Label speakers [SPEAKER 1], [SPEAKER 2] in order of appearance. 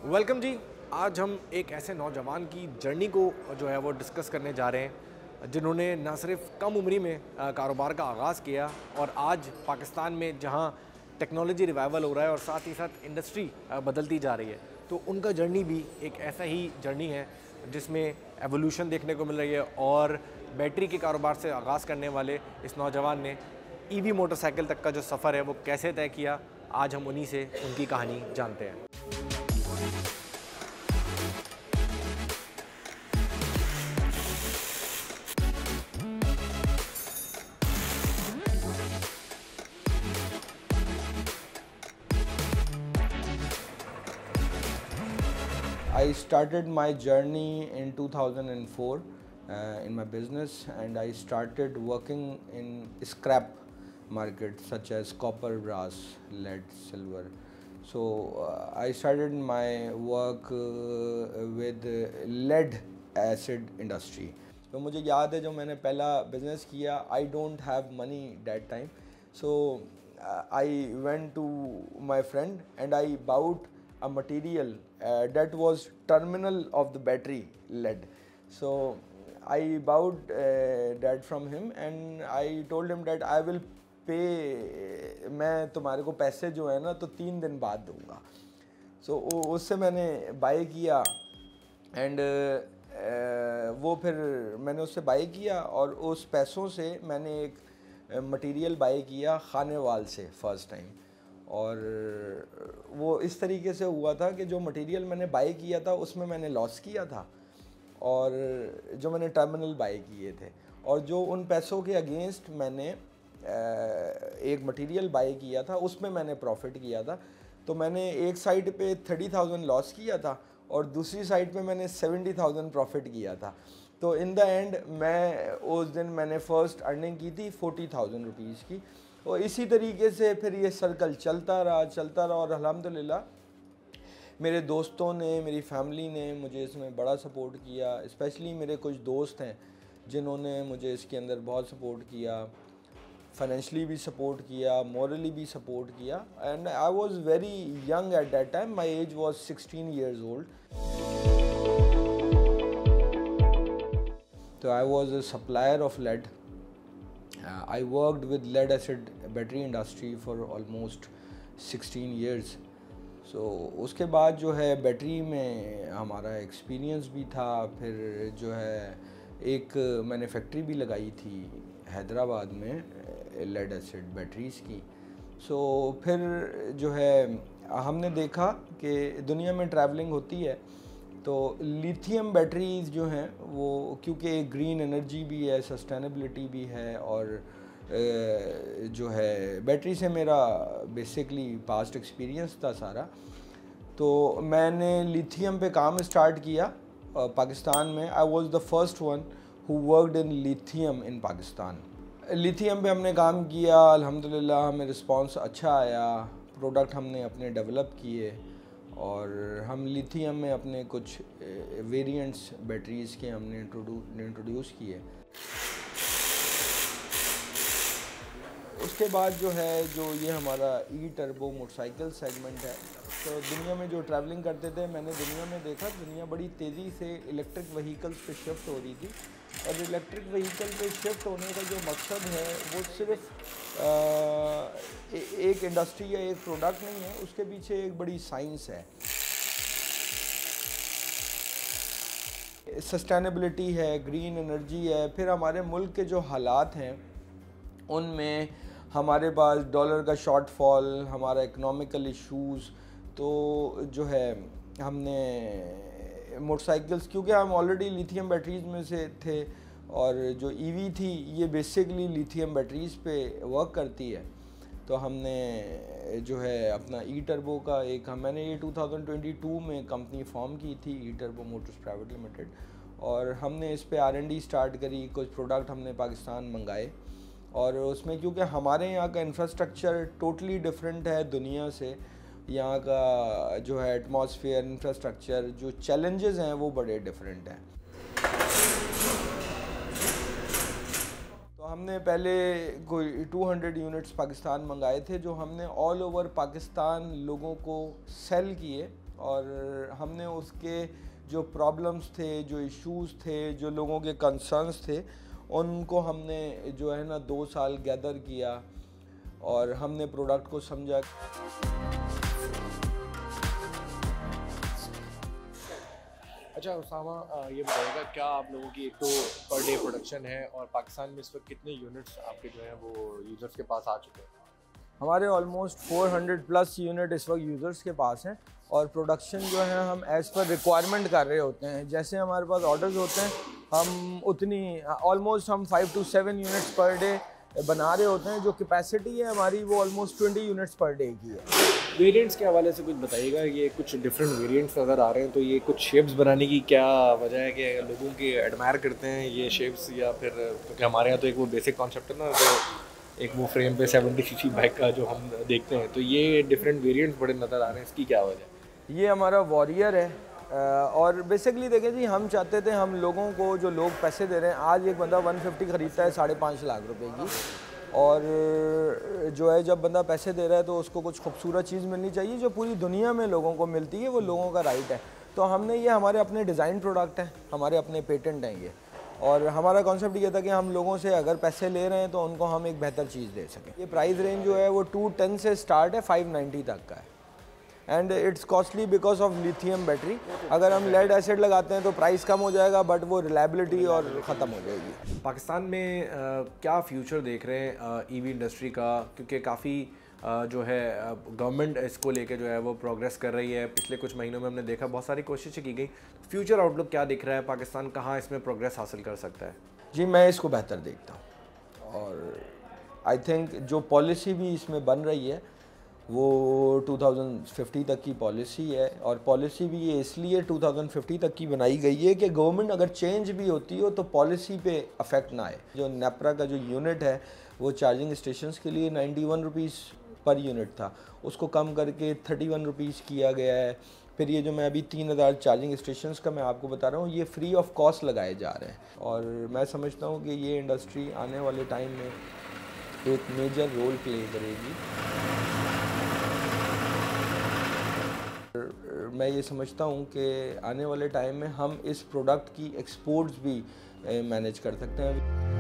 [SPEAKER 1] Welcome जी। आज हम एक ऐसे नौजवान की जर्नी को जो है वो डिस्कस करने जा रहे हैं जिन्होंने न सिर्फ कम उम्री में कारोबार का आगाज़ किया और आज पाकिस्तान में जहां टेक्नोलॉजी रिवाइवल हो रहा है और साथ ही साथ इंडस्ट्री बदलती जा रही है, तो उनका जर्नी भी एक ऐसा ही जर्नी है जिसमें एवोल्यूशन देखने को मिल रही है। और बैटरी के कारोबार से आगाज़ करने वाले इस नौजवान ने ईवी मोटरसाइकिल तक का जो सफ़र है वो कैसे तय किया, आज हम उन्हीं से उनकी कहानी जानते हैं।
[SPEAKER 2] I started my journey in 2004 in my business, and I started working in scrap market such as copper, brass, lead, silver. So I started my work with lead acid industry. तो मुझे याद है जब मैंने पहला बिजनेस किया, I don't have money that time, so I went to my friend and I bought a material that was terminal of the battery lead. So I bought that from him and I told him that I will pay, मैं तुम्हारे को पैसे जो है ना तो 3 दिन बाद दूंगा. So उससे मैंने बाय किया एंड वो फिर मैंने उससे बाय किया और उस पैसों से मैंने एक मटेरियल बाय किया खानेवाल से फर्स्ट टाइम. और वो इस तरीके से हुआ था कि जो मटेरियल मैंने बाय किया था उसमें मैंने लॉस किया था और जो मैंने टर्मिनल बाय किए थे, और जो उन पैसों के अगेंस्ट मैंने एक मटेरियल बाय किया था उसमें मैंने प्रॉफिट किया था. तो मैंने एक साइड पे 30,000 लॉस किया था और दूसरी साइड पे मैंने 70,000 प्रॉफिट किया था. तो इन द एंड मैं उस दिन मैंने फ़र्स्ट अर्निंग की थी 40,000 रुपीज़ की. और इसी तरीके से फिर ये सर्कल चलता रहा और अल्हम्दुलिल्लाह मेरे दोस्तों ने, मेरी फैमिली ने मुझे इसमें बड़ा सपोर्ट किया. स्पेशली मेरे कुछ दोस्त हैं जिन्होंने मुझे इसके अंदर बहुत सपोर्ट किया, फाइनेंशली भी सपोर्ट किया, मॉरली भी सपोर्ट किया. And I was very young at that time, my age was 16 years old. तो I was a supplier of lead. I worked with lead acid battery industry for almost 16 years. So उसके बाद जो है battery में हमारा experience भी था. फिर जो है एक मैंने फैक्ट्री भी लगाई थी हैदराबाद में लेड एसिड बैटरीज़ की. सो फिर जो है हमने देखा कि दुनिया में ट्रैवलिंग होती है तो लिथियम बैटरीज़ जो हैं वो, क्योंकि एक ग्रीन एनर्जी भी है, सस्टेनेबिलिटी भी है, और जो है बैटरी से मेरा बेसिकली पास्ट एक्सपीरियंस था सारा. तो मैंने लिथियम पे काम स्टार्ट किया पाकिस्तान में. I was the first one who worked in lithium in Pakistan. Lithium पे हमने काम किया, अल्हम्दुलिल्लाह हमें रिस्पांस अच्छा आया. प्रोडक्ट हमने अपने डेवलप किए और हम लिथियम में अपने कुछ वेरिएंट्स बैटरीज़ के हमने इंट्रोड्यूस किए. उसके बाद जो है जो ये हमारा ई टर्बो मोटरसाइकिल सेगमेंट है, तो दुनिया में जो ट्रैवलिंग करते थे, मैंने दुनिया में देखा दुनिया बड़ी तेज़ी से इलेक्ट्रिक व्हीकल्स पे शिफ्ट हो रही थी. और इलेक्ट्रिक व्हीकल पे शिफ्ट होने का जो मकसद है वो सिर्फ एक इंडस्ट्री या एक प्रोडक्ट नहीं है, उसके पीछे एक बड़ी साइंस है. सस्टेनेबिलिटी है, ग्रीन एनर्जी है. फिर हमारे मुल्क के जो हालात हैं उनमें हमारे पास डॉलर का शॉर्टफॉल, हमारा इकोनॉमिकल इश्यूज़, तो जो है हमने मोटरसाइकिल्स, क्योंकि हम ऑलरेडी लिथियम बैटरीज़ में से थे और जो ईवी थी ये बेसिकली लिथियम बैटरीज़ पे वर्क करती है, तो हमने जो है अपना ई टर्बो का मैंने ये 2022 में कंपनी फॉर्म की थी, ई टर्बो मोटर्स प्राइवेट लिमिटेड. और हमने इस पे R&D स्टार्ट करी. कुछ प्रोडक्ट हमने पाकिस्तान मंगाए और उसमें क्योंकि हमारे यहाँ का इंफ्रास्ट्रक्चर टोटली डिफरेंट है दुनिया से, यहाँ का जो है एटमॉस्फेयर, इंफ्रास्ट्रक्चर, जो चैलेंजेस हैं वो बड़े डिफरेंट हैं. तो हमने पहले कोई 200 यूनिट्स पाकिस्तान मंगाए थे जो हमने ऑल ओवर पाकिस्तान लोगों को सेल किए और हमने उसके जो प्रॉब्लम्स थे, जो इश्यूज थे, जो लोगों के कंसर्न्स थे, उनको हमने जो है ना 2 साल गैदर किया और हमने प्रोडक्ट को समझा।
[SPEAKER 1] अच्छा उसामा, ये बताइएगा क्या आप लोगों की एक तो पर डे प्रोडक्शन है और पाकिस्तान में इस वक्त कितने यूनिट्स आपके जो हैं वो यूज़र्स के पास आ चुके हैं?
[SPEAKER 2] हमारे ऑलमोस्ट 400 प्लस यूनिट इस वक्त यूज़र्स के पास हैं और प्रोडक्शन जो है हम एज़ पर रिक्वायरमेंट कर रहे होते हैं। जैसे हमारे पास ऑर्डर्स होते हैं हम उतनी ऑलमोस्ट हम 5 to 7 यूनिट्स पर डे बना रहे होते हैं। जो कैपेसिटी है हमारी वो ऑलमोस्ट 20 यूनिट्स पर डे की है।
[SPEAKER 1] वेरिएंट्स के हवाले से कुछ बताइएगा, ये कुछ डिफरेंट वेरिएंट्स नज़र आ रहे हैं, तो ये कुछ शेप्स बनाने की क्या वजह है कि लोगों के एडमायर करते हैं ये शेप्स, या फिर क्योंकि हमारे यहाँ तो एक वो बेसिक कॉन्सेप्ट है ना, तो एक वो फ्रेम पे 70cc बाइक का जो हम देखते हैं, तो ये डिफरेंट वेरिएंट्स बड़े नज़र आ रहे हैं, इसकी क्या वजह है?
[SPEAKER 2] ये हमारा वॉरियर है और बेसिकली देखें जी, हम चाहते थे हम लोगों को, जो लोग पैसे दे रहे हैं, आज एक बंदा 150 ख़रीदता है 5.5 लाख रुपए की, और जो है जब बंदा पैसे दे रहा है तो उसको कुछ खूबसूरत चीज़ मिलनी चाहिए जो पूरी दुनिया में लोगों को मिलती है, वो लोगों का राइट है। तो हमने ये हमारे अपने डिज़ाइन प्रोडक्ट हैं, हमारे अपने पेटेंट हैं ये, और हमारा कॉन्सेप्ट ये था कि हम लोगों से अगर पैसे ले रहे हैं तो उनको हम एक बेहतर चीज़ दे सकें। ये प्राइस रेंज जो है वो 210 से स्टार्ट है, 590 तक का है, and it's costly because of lithium battery. अगर हम लेड एसिड लगाते हैं तो प्राइस कम हो जाएगा, बट वो रिलायबिलिटी और ख़त्म हो जाएगी।
[SPEAKER 1] पाकिस्तान में क्या फ्यूचर देख रहे हैं ईवी इंडस्ट्री का, क्योंकि काफ़ी जो है गवर्नमेंट इसको लेके जो है वो प्रोग्रेस कर रही है। पिछले कुछ महीनों में हमने देखा बहुत सारी कोशिशें की गई। फ्यूचर आउटलुक क्या दिख रहा है, पाकिस्तान कहाँ इसमें प्रोग्रेस हासिल कर सकता है?
[SPEAKER 2] जी, मैं इसको बेहतर देखता हूँ, और आई थिंक जो पॉलिसी भी इसमें बन रही है वो 2050 तक की पॉलिसी है, और पॉलिसी भी ये इसलिए 2050 तक की बनाई गई है कि गवर्नमेंट अगर चेंज भी होती हो तो पॉलिसी पे अफेक्ट ना आए। जो नेपरा का जो यूनिट है वो चार्जिंग स्टेशंस के लिए 91 रुपीज़ पर यूनिट था, उसको कम करके 31 रुपीज़ किया गया है। फिर ये जो मैं अभी 3000 चार्जिंग स्टेशंस का मैं आपको बता रहा हूँ, ये फ्री ऑफ कॉस्ट लगाए जा रहे हैं, और मैं समझता हूँ कि ये इंडस्ट्री आने वाले टाइम में एक मेजर रोल प्ले करेगी। मैं ये समझता हूँ कि आने वाले टाइम में हम इस प्रोडक्ट की एक्सपोर्ट्स भी मैनेज कर सकते हैं।